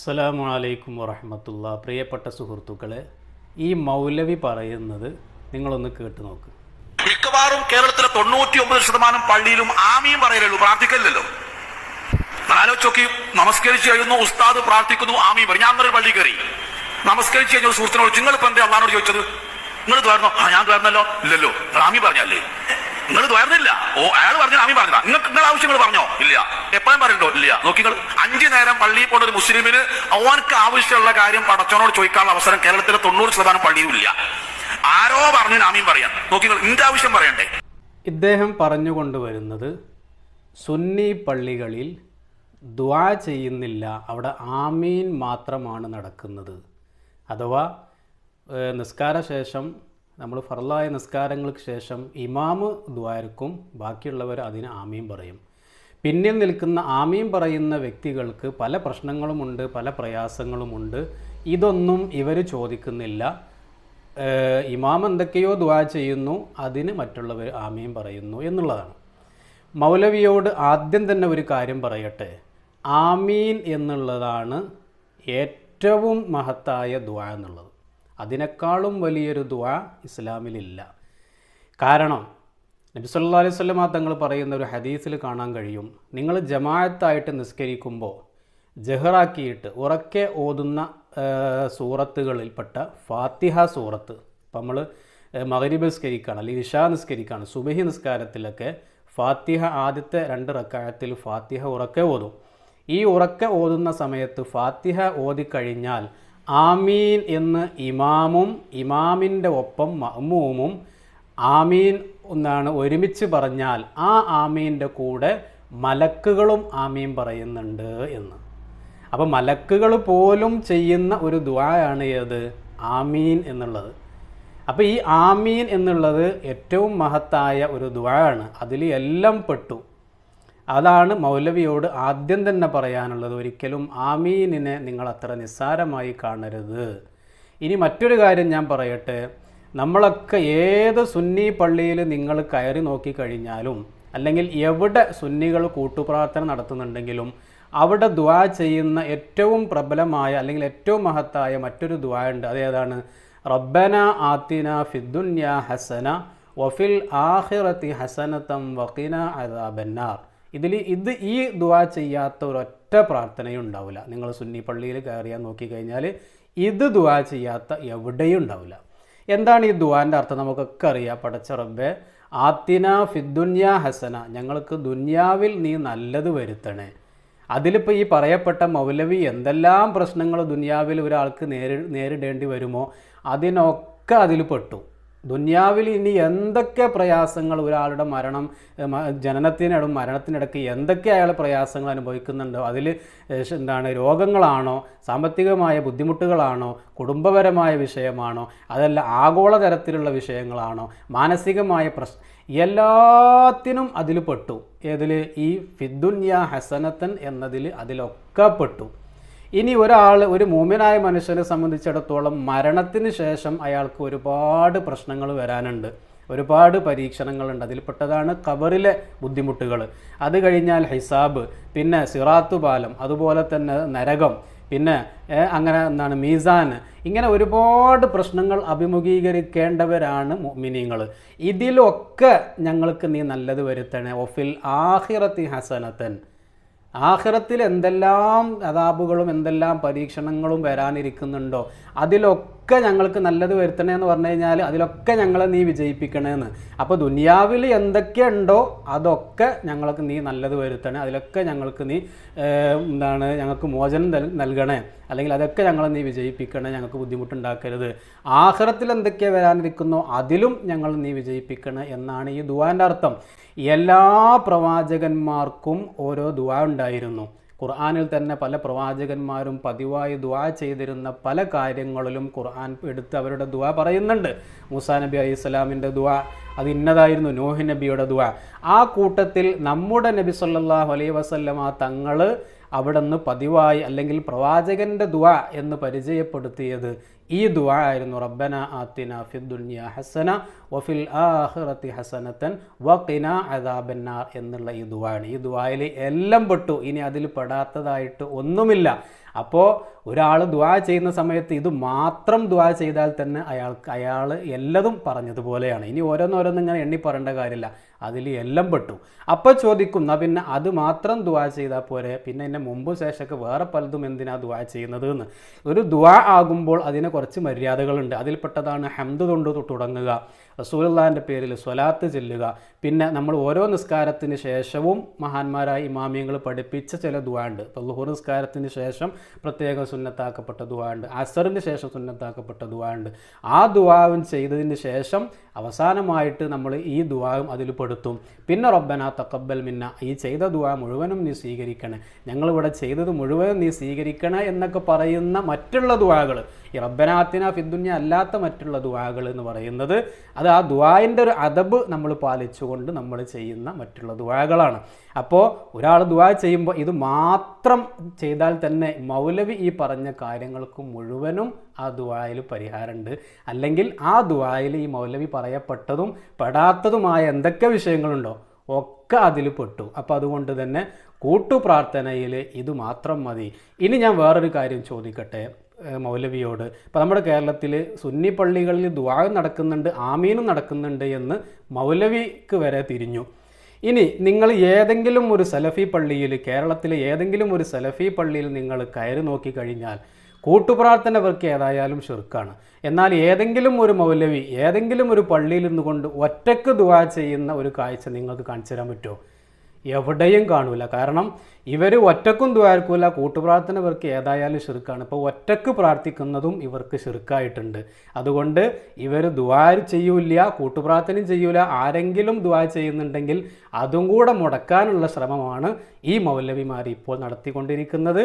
അസ്സലാമു അലൈക്കും വറഹ്മത്തുള്ളാഹി. പ്രിയപ്പെട്ട സുഹൃത്തുക്കളെ, ഈ മൗലവി പറയുന്നത് നിങ്ങളൊന്ന് കേട്ടു നോക്ക്. മിക്കവാറും കേരളത്തിലെ 99% പള്ളിയിലും ആമീൻ പറയലുള്ളൂ, പ്രാർത്ഥിക്കല്ലോ. ആലോചിച്ചോക്കി, നമസ്കരിച്ച് കഴിയുന്നു, ഉസ്താദ് പ്രാർത്ഥിക്കുന്നു, ആമീൻ പറയും. ഞാൻ ഒരു പള്ളി കയറി നമസ്കരിച്ച് കഴിഞ്ഞ സുഹൃത്തിനോട്, നിങ്ങൾ ഇപ്പൊ എന്താ അള്ളാനോട് ചോദിച്ചത്? നിങ്ങൾ ദ്വാരണോ? ഞാൻ ദ്വാരണല്ലോ. ഇല്ലല്ലോ, ആമീൻ പറഞ്ഞല്ലേ? നിങ്ങൾ ദ്വാരുന്നില്ല. അയാൾ പറഞ്ഞ ആമീൻ പറഞ്ഞതാ. നിങ്ങൾ ആവശ്യങ്ങൾ പറഞ്ഞോ? ഇല്ല. എപ്പോഴും പറയണ്ടോ? ഇല്ല. നോക്കി, നിങ്ങൾ 5 നേരം പള്ളിയിൽ പോണ ഒരു മുസ്ലിമിന് അവനക്ക് ആവശ്യമുള്ള കാര്യം പടച്ചവനോട് ചോദിക്കാനുള്ള അവസരം കേരളത്തിലെ 90% പള്ളിയും ഇല്ല. ആരോ പറഞ്ഞു ആമീൻ പറയാൻ. നോക്കി, നിന്റെ ആവശ്യം പറയണ്ടേ? ഇദ്ദേഹം പറഞ്ഞുകൊണ്ടുവരുന്നത് സുന്നി പള്ളികളിൽ ദുആ ചെയ്യുന്നില്ല, അവിടെ ആമീൻ മാത്രമാണ് നടക്കുന്നത്. അഥവാ നിസ്കാരശേഷം നമ്മൾ ഫർളായ നിസ്കാരങ്ങൾക്ക് ശേഷം ഇമാമ് ദുആർക്കും ബാക്കിയുള്ളവർ അതിന് ആമീൻ പറയും. പിന്നിൽ നിൽക്കുന്ന ആമീൻ പറയുന്ന വ്യക്തികൾക്ക് പല പ്രശ്നങ്ങളുമുണ്ട്, പല പ്രയാസങ്ങളുമുണ്ട്. ഇതൊന്നും ഇവർ ചോദിക്കുന്നില്ല. ഇമാം എന്തൊക്കെയോ ദുആ ചെയ്യുന്നു, അതിന് മറ്റുള്ളവർ ആമീൻ പറയുന്നു എന്നുള്ളതാണ്. മൗലവിയോട് ആദ്യം തന്നെ ഒരു കാര്യം പറയട്ടെ. ആമീൻ എന്നുള്ളതാണ് ഏറ്റവും മഹത്തായ ദുആ എന്നുള്ളത്. അതിനേക്കാളും വലിയൊരു ദുആ ഇസ്ലാമിലില്ല. കാരണം നബി സല്ലല്ലാഹു അലൈഹി വസല്ലം തങ്ങൾ പറയുന്ന ഒരു ഹദീസിൽ കാണാൻ കഴിയും, നിങ്ങൾ ജമാഅത്തായിട്ട് നിസ്കരിക്കുമ്പോൾ ജഹറാക്കിയിട്ട് ഉറക്കെ ഓതുന്ന സൂറത്തുകളിൽപ്പെട്ട ഫാത്തിഹ സൂറത്ത്, ഇപ്പം നമ്മൾ മഗ്രിബ് നിസ്കരിക്കുകയാണ് അല്ലെങ്കിൽ ഇശാ നിസ്കരിക്കുകയാണ്, സുബഹി നിസ്കാരത്തിലൊക്കെ ഫാത്തിഹ ആദ്യത്തെ 2 റക്അത്തിൽ ഫാത്തിഹ ഉറക്കെ ഓതും. ഈ ഉറക്കെ ഓതുന്ന സമയത്ത് ഫാത്തിഹ ഓതിക്കഴിഞ്ഞാൽ ആമീൻ എന്ന് ഇമാമും ഇമാമിൻ്റെ ഒപ്പം മഅ്മൂമും ആമീൻ എന്നാണ് ഒരുമിച്ച് പറഞ്ഞാൽ ആ ആമീൻ്റെ കൂടെ മലക്കുകളും ആമീൻ പറയുന്നുണ്ട് എന്ന്. അപ്പോൾ മലക്കുകൾ പോലും ചെയ്യുന്ന ഒരു ദുആയാണ് ഏത്? ആമീൻ എന്നുള്ളത്. അപ്പോൾ ഈ ആമീൻ എന്നുള്ളത് ഏറ്റവും മഹത്തായ ഒരു ദുആയാണ്. അതിൽ എല്ലാം പെട്ടു. അതാണ് മൗലവിയോട് ആദ്യം തന്നെ പറയാനുള്ളത്. ഒരിക്കലും ആമീനിനെ നിങ്ങൾ അത്ര നിസ്സാരമായി കാണരുത്. ഇനി മറ്റൊരു കാര്യം ഞാൻ പറയട്ടെ. നമ്മളൊക്കെ ഏത് സുന്നി പള്ളിയിൽ നിങ്ങൾ കയറി നോക്കിക്കഴിഞ്ഞാലും, അല്ലെങ്കിൽ എവിടെ സുന്നികൾ കൂട്ടുപ്രാർത്ഥന നടത്തുന്നുണ്ടെങ്കിലും അവിടെ ദുആ ചെയ്യുന്ന ഏറ്റവും പ്രബലമായ അല്ലെങ്കിൽ ഏറ്റവും മഹത്തായ മറ്റൊരു ദുആ ഉണ്ട്. അതേതാണ്? റബ്ബന ആത്തിന ഫിദ്ദുന്യാ ഹസന വഫിൽ ആഖിറതി ഹസനതം വഖിന അദാബന്നാർ. ഈ ദുആ ചെയ്യാത്ത ഒരൊറ്റ പ്രാർത്ഥനയും ഉണ്ടാവില്ല. നിങ്ങൾ സുന്നി പള്ളിയിൽ കയറിയാൽ നോക്കിക്കഴിഞ്ഞാൽ ഇത് ദുആ ചെയ്യാത്ത എവിടെയും ഉണ്ടാവില്ല. എന്താണ് ഈ ദുആൻ്റെ അർത്ഥം? നമുക്കൊക്കെ അറിയാം. പടച്ച റബ്ബേ ആത്തിന ഫിദ്ദുന്യാ ഹസന, ഞങ്ങൾക്ക് ദുന്യാവിൽ നീ നല്ലത് വരുത്തണേ. അതിലിപ്പോൾ ഈ പറയപ്പെട്ട മൗലവി എന്തെല്ലാം പ്രശ്നങ്ങൾ ദുന്യാവിൽ ഒരാൾക്ക് നേരിടേണ്ടി വരുമോ അതിനൊക്കെ അതിൽ പെട്ടു. ദുന്യാവിൽ ഇനി എന്തൊക്കെ പ്രയാസങ്ങൾ ഒരാളുടെ ജനനത്തിനിടം മരണത്തിനിടയ്ക്ക് എന്തൊക്കെ അയാൾ പ്രയാസങ്ങൾ അനുഭവിക്കുന്നുണ്ടോ, അതിൽ രോഗങ്ങളാണോ, സാമ്പത്തികമായ ബുദ്ധിമുട്ടുകളാണോ, കുടുംബപരമായ വിഷയമാണോ, അതല്ല ആഗോള തരത്തിലുള്ള വിഷയങ്ങളാണോ, മാനസികമായ എല്ലാത്തിനും അതിൽ പെട്ടു. ഏതിൽ? ഈ ഫിദ്ദുന്യാ ഹസനത്തൻ എന്നതിൽ അതിലൊക്കെ പെട്ടു. ഇനി ഒരു മൂമിനായ മനുഷ്യനെ സംബന്ധിച്ചിടത്തോളം മരണത്തിന് ശേഷം അയാൾക്ക് ഒരുപാട് പ്രശ്നങ്ങൾ വരാനുണ്ട്, ഒരുപാട് പരീക്ഷണങ്ങളുണ്ട്. അതിൽപ്പെട്ടതാണ് ഖബറിലെ ബുദ്ധിമുട്ടുകൾ. അത് കഴിഞ്ഞാൽ ഹിസാബ്, പിന്നെ സിറാത്തു പാലം, അതുപോലെ തന്നെ നരകം, പിന്നെ അങ്ങനെ മീസാൻ, ഇങ്ങനെ ഒരുപാട് പ്രശ്നങ്ങൾ അഭിമുഖീകരിക്കേണ്ടവരാണ് മുഅ്മിനീങ്ങൾ. ഇതിലൊക്കെ ഞങ്ങൾക്ക് നീ നല്ലത് വരുത്തണേ. വഫിൽ ആഖിറതി ഹസനത്തൻ, ആഖിറത്തിൽ എന്തെല്ലാം അദാബുകളും എന്തെല്ലാം പരീക്ഷണങ്ങളും വരാനിരിക്കുന്നുണ്ടോ അതിലൊക്കെ ഞങ്ങൾക്ക് നല്ലത് വരുത്തണേ എന്ന് പറഞ്ഞു കഴിഞ്ഞാൽ അതിലൊക്കെ ഞങ്ങളെ നീ വിജയിപ്പിക്കണേന്ന്. അപ്പോൾ ദുനിയാവിൽ എന്തൊക്കെ ഉണ്ടോ അതൊക്കെ ഞങ്ങൾക്ക് നീ നല്ലത് വരുത്തണേ, അതിലൊക്കെ ഞങ്ങൾക്ക് നീ ഞങ്ങൾക്ക് മോചനം നൽകണേ, അല്ലെങ്കിൽ അതൊക്കെ ഞങ്ങളെ നീ വിജയിപ്പിക്കണേ, ഞങ്ങൾക്ക് ബുദ്ധിമുട്ടുണ്ടാക്കരുത്. ആഖിറത്തിൽ എന്തൊക്കെ വരാനിരിക്കുന്നോ അതിലും ഞങ്ങൾ നീ വിജയിപ്പിക്കണേ എന്നാണ് ഈ ദുആൻ്റെ അർത്ഥം. എല്ലാ പ്രവാചകന്മാർക്കും ഓരോ ദുആ ഉണ്ടായിരുന്നു. ഖുർആനിൽ തന്നെ പല പ്രവാചകന്മാരും പതിവായി ദുആ ചെയ്തിരുന്ന പല കാര്യങ്ങളിലും ഖുർആൻ എടുത്ത് അവരുടെ ദുആ പറയുന്നുണ്ട്. മൂസാ നബി അലൈഹിസ്സലാമിൻ്റെ ദുആ അത് ഇന്നതായിരുന്നു, നൂഹ് നബിയുടെ ദുആ. ആ കൂട്ടത്തിൽ നമ്മുടെ നബി സല്ലല്ലാഹു അലൈഹി വസല്ലമ തങ്ങൾ അവിടെ നിന്ന് പതിവായി അല്ലെങ്കിൽ പ്രവാചകൻ്റെ ദുആ എന്ന് പരിചയപ്പെടുത്തിയത് ഈ ദുആ ആയിരുന്നു. റബ്ബന ആത്തിന ഫിദ്ദുനിയ ഹസന വഫിൽ ആഖിറതി ഹസനതൻ വഖിനാ അദാബന്നാർ എന്നുള്ള ഈ ദുആയാണ്. ഈ ദുആയിൽ എല്ലാം പെട്ടു, ഇനി അതിൽ പെടാത്തതായിട്ട് ഒന്നുമില്ല. അപ്പോൾ ഒരാൾ ദുആ ചെയ്യുന്ന സമയത്ത് ഇത് മാത്രം ദുആ ചെയ്താൽ തന്നെ അയാൾ എല്ലതും പറഞ്ഞതുപോലെയാണ്. ഇനി ഓരോന്നോരോന്നും ഇങ്ങനെ എണ്ണി പറയേണ്ട കാര്യമില്ല, അതിൽ എല്ലാം പെട്ടു. അപ്പോൾ ചോദിക്കും, എന്നാൽ പിന്നെ അത് മാത്രം ദുആ ചെയ്താൽ പോരെ, പിന്നെ എൻ്റെ മുമ്പും ശേഷമൊക്കെ വേറെ പലതും എന്തിനാ ദുആ ചെയ്യുന്നത് എന്ന്. ഒരു ദുആ ആകുമ്പോൾ അതിന് കുറച്ച് മര്യാദകളുണ്ട്. അതിൽപ്പെട്ടതാണ് ഹംദ് കൊണ്ട് തുടങ്ങുക, റസൂലുള്ളാഹിൻ്റെ പേരിൽ സ്വലാത്ത് ചെല്ലുക. പിന്നെ നമ്മൾ ഓരോ നിസ്കാരത്തിന് ശേഷവും മഹാന്മാരായ ഇമാമിയങ്ങൾ പഠിപ്പിച്ച ചില ദുആ ഉണ്ട്. ഇപ്പോൾ ളുഹർ നിസ്കാരത്തിന് ശേഷം പ്രത്യേകം സുന്നത്താക്കപ്പെട്ട ദുആ ഉണ്ട്, അസറിന് ശേഷം സുന്നത്താക്കപ്പെട്ട ദുആ ഉണ്ട്. ആ ദുആവും ചെയ്തതിന് ശേഷം അവസാനമായിട്ട് നമ്മൾ ഈ ദുആവും അതിൽ പെടുത്തും. പിന്നെ റബ്ബന തഖബ്ബൽ മിന്ന, ഈ ചെയ്ത ദുആ മുഴുവനും നീ സ്വീകരിക്കണേ, ഞങ്ങളിവിടെ ചെയ്തത് മുഴുവനും നീ സ്വീകരിക്കണേ എന്നൊക്കെ പറയുന്ന മറ്റുള്ള ദുആകൾ, ഈ റബ്ബന ആത്തിന ഫിദ്ദുനിയ അല്ലാത്ത മറ്റുള്ള ദുആകൾ എന്ന് പറയുന്നത് അത് ആ ദുആൻ്റെ ഒരു അദബ് നമ്മൾ പാലിച്ചുകൊണ്ട് നമ്മൾ ചെയ്യുന്ന മറ്റുള്ള ദുആകളാണ്. അപ്പോൾ ഒരാൾ ദുആ ചെയ്യുമ്പോൾ ഇത് മാത്രം ചെയ്താൽ തന്നെ മൗലവി ഈ പറഞ്ഞ കാര്യങ്ങൾക്ക് മുഴുവനും ആ ദുആയിൽ പരിഹാരമുണ്ട്. അല്ലെങ്കിൽ ആ ദുആയിൽ ഈ മൗലവി പറയപ്പെട്ടതും പെടാത്തതുമായ എന്തൊക്കെ വിഷയങ്ങളുണ്ടോ ഒക്കെ അതിൽ പെട്ടു. അപ്പോൾ അതുകൊണ്ട് തന്നെ കൂട്ടുപ്രാർത്ഥനയിൽ ഇത് മാത്രം മതി. ഇനി ഞാൻ വേറൊരു കാര്യം ചോദിക്കട്ടെ മൗലവിയോട്. ഇപ്പോൾ നമ്മുടെ കേരളത്തിൽ സുന്നി പള്ളികളിൽ ദുആ നടക്കുന്നുണ്ട്, ആമീനും നടക്കുന്നുണ്ട് എന്ന് മൗലവിക്ക് വരെ തിരിഞ്ഞു. ഇനി നിങ്ങൾ ഏതെങ്കിലും ഒരു സലഫി പള്ളിയിൽ, കേരളത്തിലെ ഏതെങ്കിലും ഒരു സലഫി പള്ളിയിൽ നിങ്ങൾ കയറി നോക്കിക്കഴിഞ്ഞാൽ കൂട്ടുപ്രാർത്ഥന അവർക്ക് ഏതായാലും ശിർക്കാണ്. എന്നാൽ ഏതെങ്കിലും ഒരു മൗലവി ഏതെങ്കിലും ഒരു പള്ളിയിൽ നിന്നുകൊണ്ട് ഒറ്റക്ക് ദുആ ചെയ്യുന്ന ഒരു കാഴ്ച നിങ്ങൾക്ക് കാണിച്ചു തരാൻ പറ്റുമോ? എവിടെയും കാണൂല. കാരണം ഇവർ ഒറ്റക്കും ദ്വാരക്കൂല, കൂട്ടുപ്രാർത്ഥന ഇവർക്ക് ഏതായാലും ശിർക്കാണ്. ഇപ്പോൾ ഒറ്റക്ക് പ്രാർത്ഥിക്കുന്നതും ഇവർക്ക് ശിർക്കായിട്ടുണ്ട്. അതുകൊണ്ട് ഇവർ ദുആ ചെയ്യൂല, കൂട്ടുപ്രാർത്ഥനയും ചെയ്യൂല. ആരെങ്കിലും ദുആ ചെയ്യുന്നുണ്ടെങ്കിൽ അതും കൂടെ മുടക്കാനുള്ള ശ്രമമാണ് ഈ മൗലവിമാർ ഇപ്പോൾ നടത്തിക്കൊണ്ടിരിക്കുന്നത്.